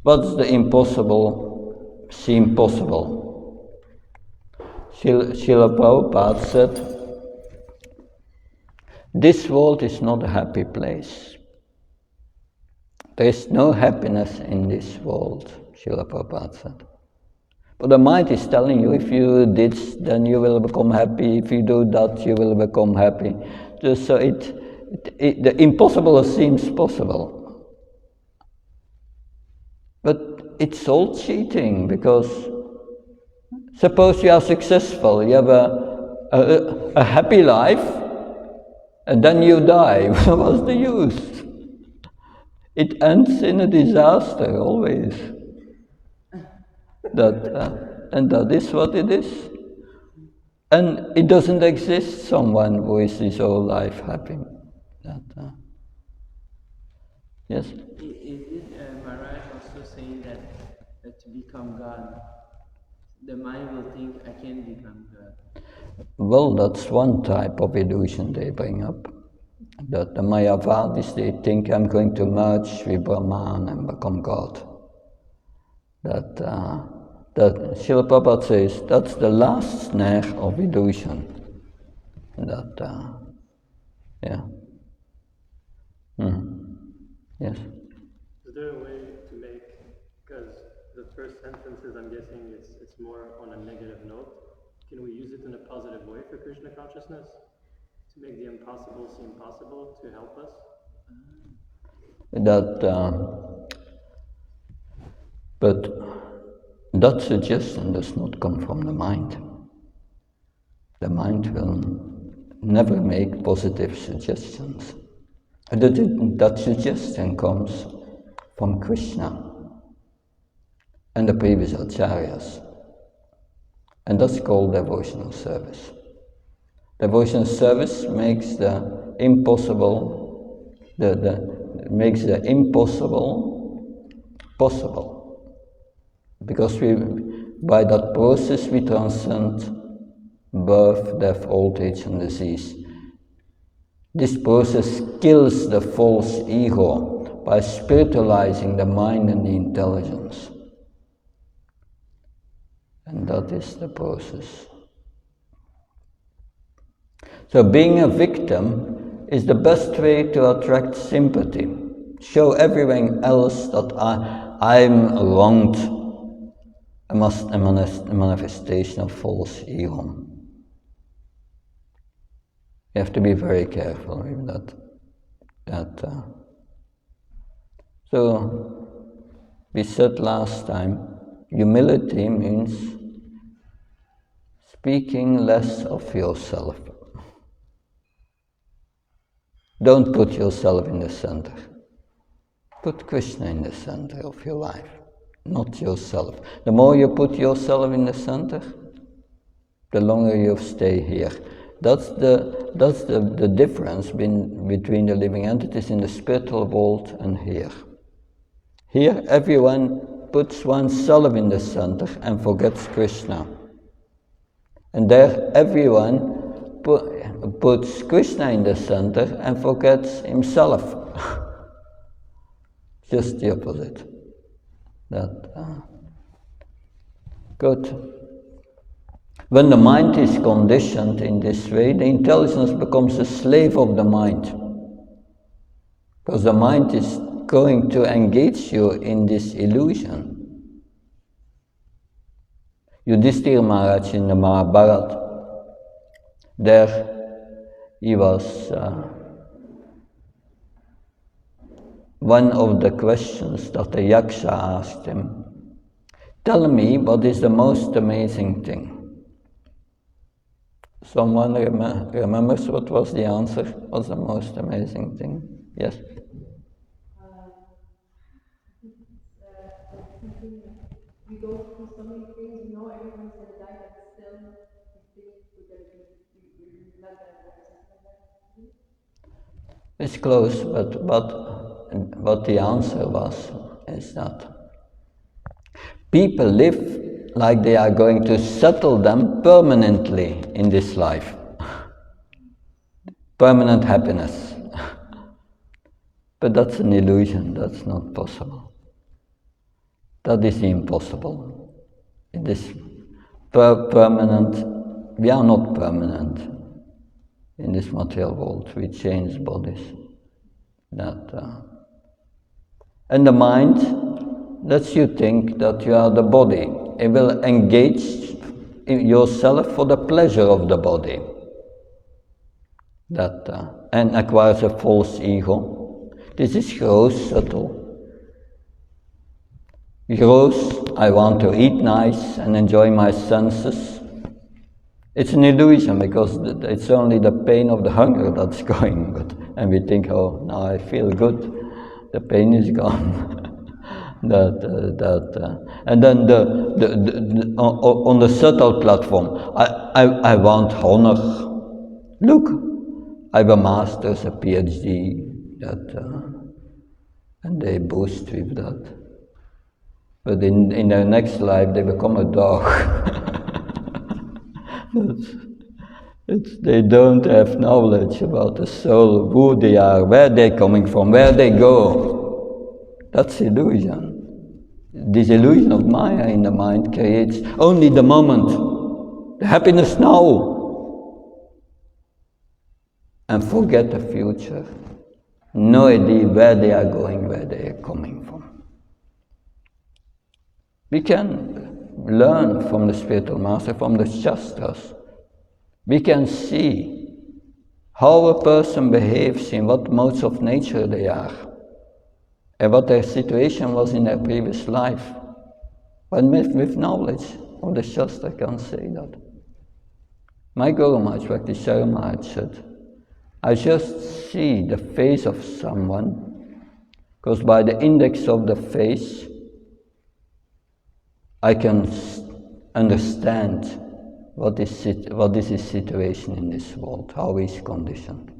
What's the impossible seem possible? Srila Prabhupada said, this world is not a happy place. There is no happiness in this world, Srila Prabhupada said. But the mind is telling you, if you do this, then you will become happy. If you do that, you will become happy. So the impossible seems possible. But it's all cheating, because suppose you are successful, you have a happy life, and then you die. What's the use? It ends in a disaster, always. And that is what it is. And it doesn't exist someone who is his whole life happy. Yes? Is Maharaj also saying that to become God, the mind will think, I can become God? Well, that's one type of illusion they bring up. That the Mayavadis, they think I'm going to merge with Brahman and become God. That Srila Prabhupada says that's the last snare of illusion. That, yeah. Yes. Is there a way to make, because the first sentences, I'm guessing it's more on a negative note, can we use it in a positive way for Krishna consciousness? To make the impossible seem possible, to help us? But that suggestion does not come from the mind. The mind will never make positive suggestions. That suggestion comes from Krishna and the previous acharyas. And that's called devotional service. Devotional service makes the impossible, makes the impossible possible. Because by that process we transcend birth, death, old age and disease. This process kills the false ego by spiritualizing the mind and the intelligence. And that is the process. So being a victim is the best way to attract sympathy. Show everyone else that I'm wronged, a manifestation of false ego. You have to be very careful with that. So we said last time, humility means speaking less of yourself. Don't put yourself in the center. Put Krishna in the center of your life, not yourself. The more you put yourself in the center, the longer you stay here. That's the difference between the living entities in the spiritual world and here. Here, everyone puts oneself in the center and forgets Krishna. And there, everyone puts Krishna in the center and forgets himself. Just the opposite. Good. When the mind is conditioned in this way, the intelligence becomes a slave of the mind. Because the mind is going to engage you in this illusion. Yudhishthira Maharaj in the Mahabharata, there he was, one of the questions that the Yaksha asked him, tell me what is the most amazing thing? Someone remembers what was the answer? What's the most amazing thing? Yes? We go through so many things, you know, everyone's going to die, but still, we think we're going to be not that way. It's close, but what the answer was is that people live like they are going to settle them permanently in this life. Permanent happiness. But that's an illusion, that's not possible. That is impossible. It is permanent. We are not permanent in this material world. We change bodies. And the mind lets you think that you are the body. It will engage yourself for the pleasure of the body. And acquires a false ego. This is gross, subtle. Gross, I want to eat nice and enjoy my senses. It's an illusion because it's only the pain of the hunger that's going. And we think, oh, now I feel good. The pain is gone. And then on the subtle platform, I want honor. Look, I have a master's, a PhD, and they boast with that. But in their next life, they become a dog. They don't have knowledge about the soul, who they are, where they're coming from, where they go. That's illusion. This illusion of Maya in the mind creates only the moment, the happiness now, and forget the future. No idea where they are going, where they are coming from. We can learn from the spiritual master, from the Shastras. We can see how a person behaves, in what modes of nature they are, and what their situation was in their previous life. But with knowledge of the Shastra can say that. My Guru Maharaj, Bhaktisiddhanta Maharaj said, I just see the face of someone, because by the index of the face, I can understand what is his situation in this world, how he's conditioned.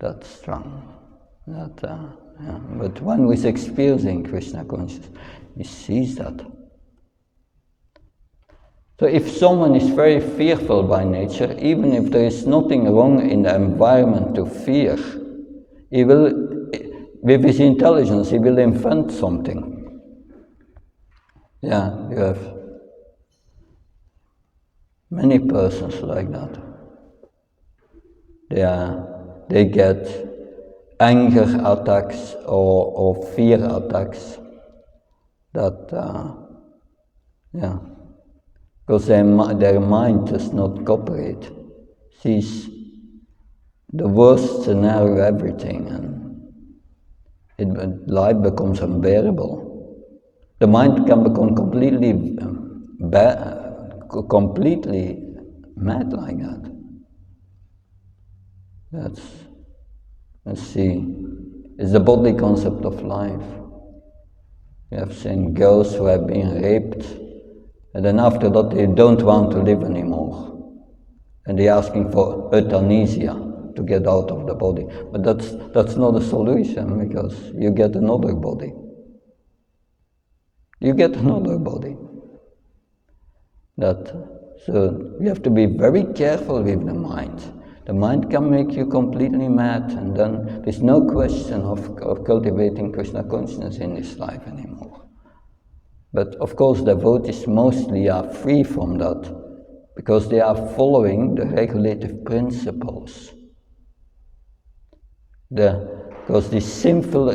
That's strong. But one who is experiencing Krishna consciousness, he sees that. So if someone is very fearful by nature, even if there is nothing wrong in the environment to fear, he will, with his intelligence, he will invent something. Yeah, you have many persons like that. They get anger attacks or fear attacks. Because their mind does not cooperate, sees the worst scenario, everything, and life becomes unbearable. The mind can become completely mad like that. Let's see, it's the body concept of life. You have seen girls who have been raped, and then after that they don't want to live anymore. And they're asking for euthanasia to get out of the body. But that's not a solution, because you get another body. You get another body. So you have to be very careful with the mind. The mind can make you completely mad, and then there's no question of cultivating Krishna consciousness in this life anymore. But of course, devotees mostly are free from that, because they are following the regulative principles. Because these sinful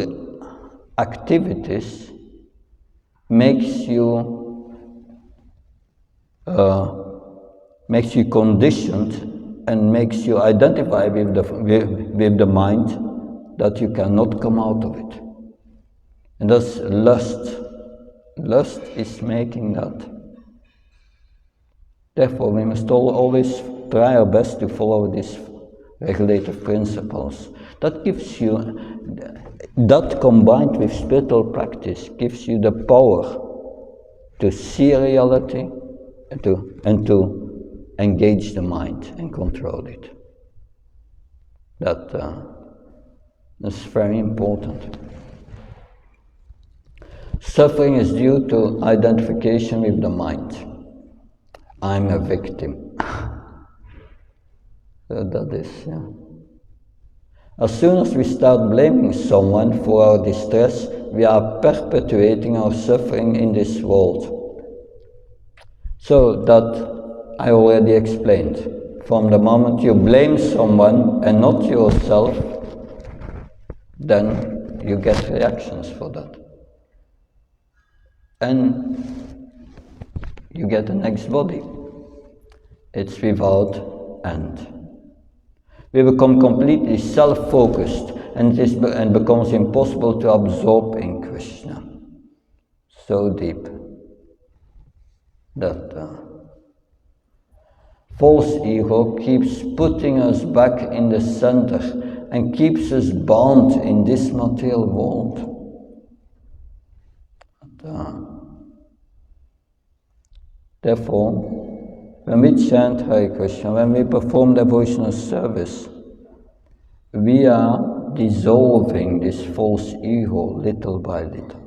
activities makes you conditioned and makes you identify with the mind that you cannot come out of it. And that's lust. Lust is making that. Therefore, we must always try our best to follow these regulative principles. That gives you, that combined with spiritual practice, gives you the power to see reality and to engage the mind and control it. That's very important. Suffering is due to identification with the mind. I'm a victim. So that is, yeah. As soon as we start blaming someone for our distress, we are perpetuating our suffering in this world. So that I already explained. From the moment you blame someone and not yourself, then you get reactions for that. And you get the next body. It's without end. We become completely self-focused and becomes impossible to absorb in Krishna. So deep that false ego keeps putting us back in the center and keeps us bound in this material world. Therefore, when we chant Hare Krishna, when we perform devotional service, we are dissolving this false ego little by little.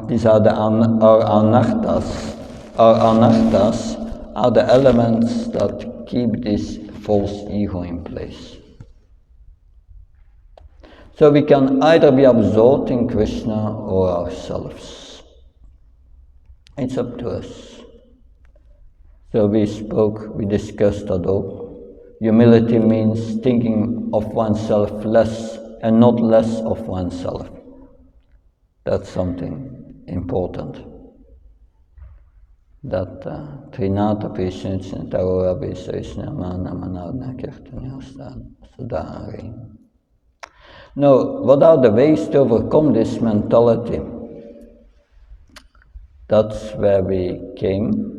These are our anarthas. Our anarthas are the elements that keep this false ego in place. So we can either be absorbed in Krishna or ourselves. It's up to us. So we discussed that all. Humility means thinking of oneself less and not less of oneself. That's something important. That Trinata Pishinchen Tarora Biseshna Mana Manadna Kirtanya Sadari. Now, what are the ways to overcome this mentality? That's where we came.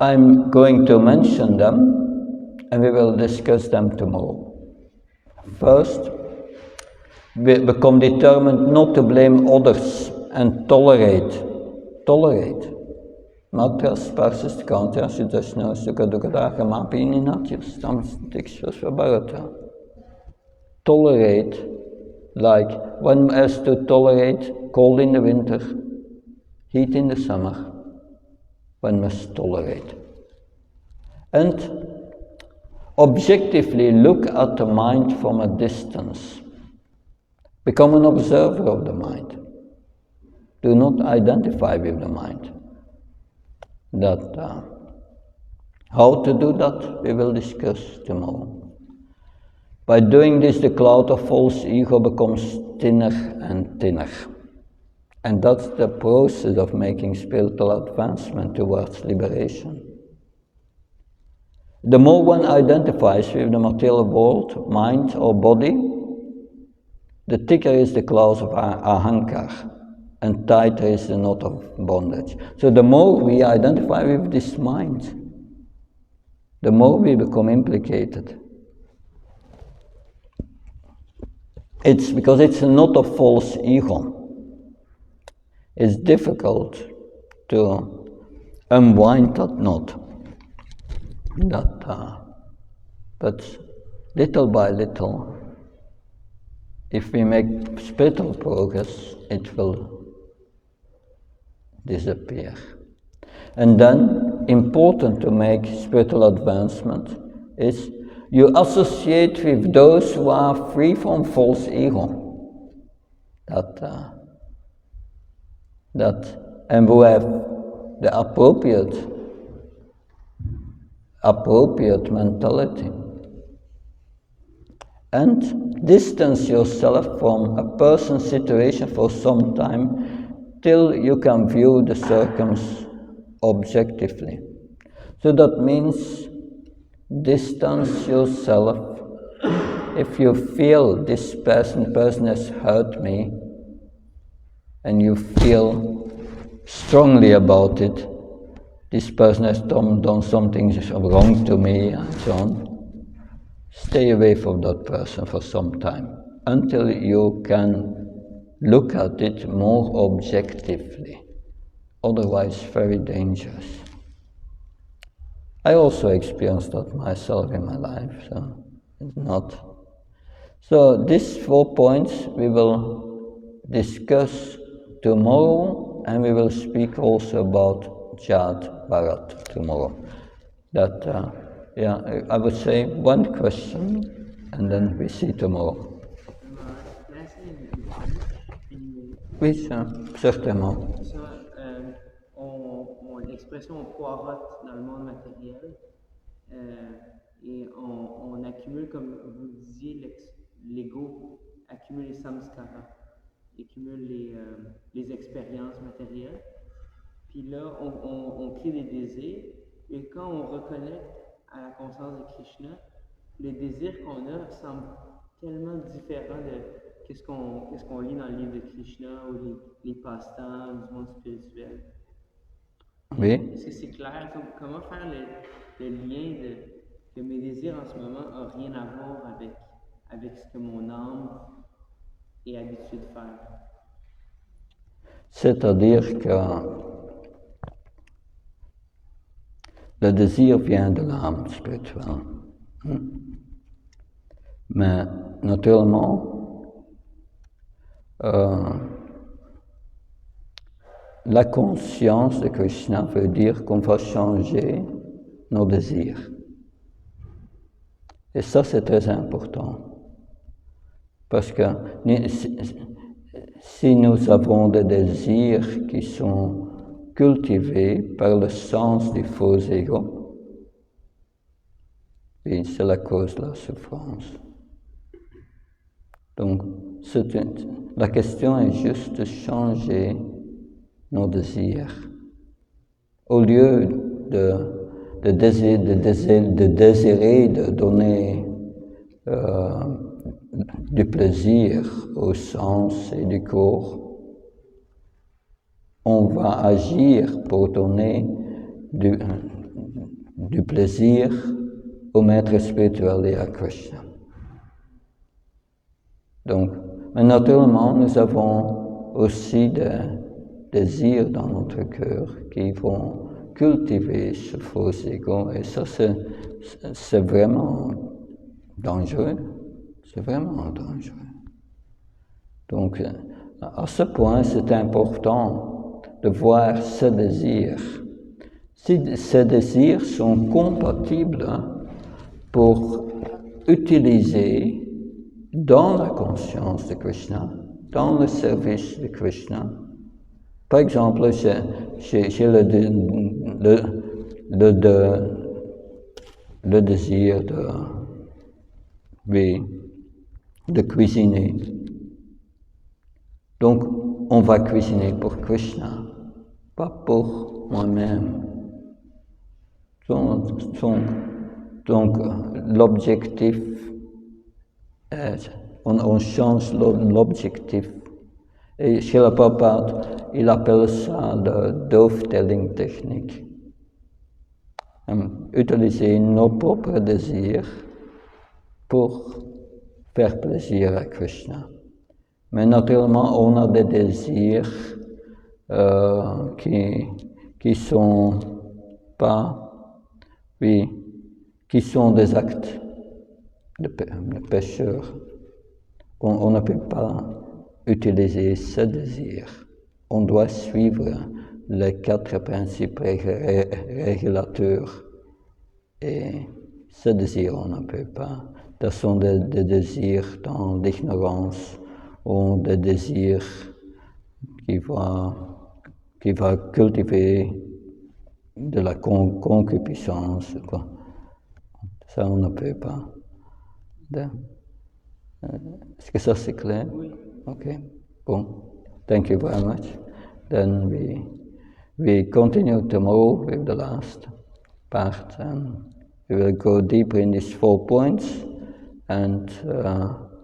I'm going to mention them and we will discuss them tomorrow. First, we become determined not to blame others and tolerate. Matras parsis kantyas idasno sukadukadaka mapini natyas tam dikshas vabarata. Tolerate, like one has to tolerate cold in the winter, heat in the summer. One must tolerate. And objectively look at the mind from a distance. Become an observer of the mind. Do not identify with the mind. How to do that, we will discuss tomorrow. By doing this, the cloud of false ego becomes thinner and thinner. And that's the process of making spiritual advancement towards liberation. The more one identifies with the material world, mind or body, the thicker is the cloud of ahankar, and tighter is the knot of bondage. So the more we identify with this mind, the more we become implicated. It's because it's a knot of false ego. It's difficult to unwind that knot. But little by little, if we make spiritual progress, it will disappear. And then, important to make spiritual advancement is you associate with those who are free from false ego. and we have the appropriate mentality. And distance yourself from a person's situation for some time till you can view the circumstances objectively. So that means distance yourself. If you feel this person has hurt me, and you feel strongly about it, this person has done something wrong to me, and so on, stay away from that person for some time until you can look at it more objectively. Otherwise, very dangerous. I also experienced that myself in my life, so it's not. So these 4 points we will discuss tomorrow, and we will speak also about Jad Bharat tomorrow. That, I would say one question, and then we see tomorrow. Oui, certainement. L'expression on poirote dans le monde matériel et on accumule, comme vous disiez, l'ego accumule les samskaras, accumule les expériences matérielles. Puis là, on crée des désirs, et quand on reconnecte à la conscience de Krishna, les désirs qu'on a semblent tellement différents de qu'est-ce qu'on lit dans le livre de Krishna ou les passe-temps du monde spirituel. Oui. Est-ce que c'est clair? Comment faire le lien que mes désirs en ce moment n'ont rien à voir avec ce que mon âme est habituée de faire? C'est-à-dire que le désir vient de l'âme spirituelle. Mais naturellement, la conscience de Krishna veut dire qu'on va changer nos désirs. Et ça, c'est très important. Parce que si nous avons des désirs qui sont cultivés par le sens du faux ego, et c'est la cause de la souffrance. Donc, la question est juste de changer nos désirs. Au lieu de désirer de donner du plaisir au sens et du corps, on va agir pour donner du plaisir au maître spirituel et à Krishna. Donc, mais naturellement, nous avons aussi des désirs dans notre cœur qui vont cultiver ce faux ego, et ça, c'est vraiment dangereux. C'est vraiment dangereux. Donc, à ce point, c'est important de voir ces désirs. Si ces désirs sont compatibles pour utiliser dans la conscience de Krishna, dans le service de Krishna. Par exemple, j'ai le désir de cuisiner. Donc, on va cuisiner pour Krishna, pas pour moi-même. Donc, l'objectif, on change l'objectif. Et chez le Prabhupada, il appelle ça le dovetailing technique. Utiliser nos propres désirs pour faire plaisir à Krishna. Mais naturellement, on a des désirs qui sont pas, qui sont des actes de pécheurs. On ne peut pas utiliser ce désir. On doit suivre les 4 principes régulateurs. Et ce désir, on ne peut pas. Ce sont des désirs dans l'ignorance, ou des désirs qui vont qui va cultiver de la concupiscence, quoi. Ça, on ne peut pas. Est-ce que ça c'est clair? Oui. Okay. Bon. Thank you very much. Then we continue tomorrow with the last part, and we will go deeper in these 4 points, and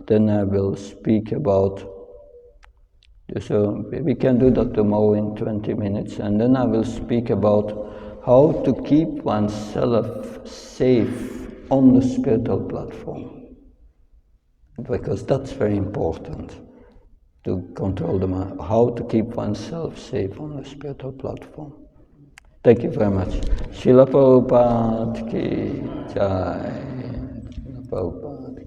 then I will speak about. So we can do that tomorrow in 20 minutes, and then I will speak about how to keep oneself safe on the spiritual platform, because that's very important to control the mind, how to keep oneself safe on the spiritual platform. Thank you very much. Srila Prabhupada ki jai. Srila Prabhupada ki.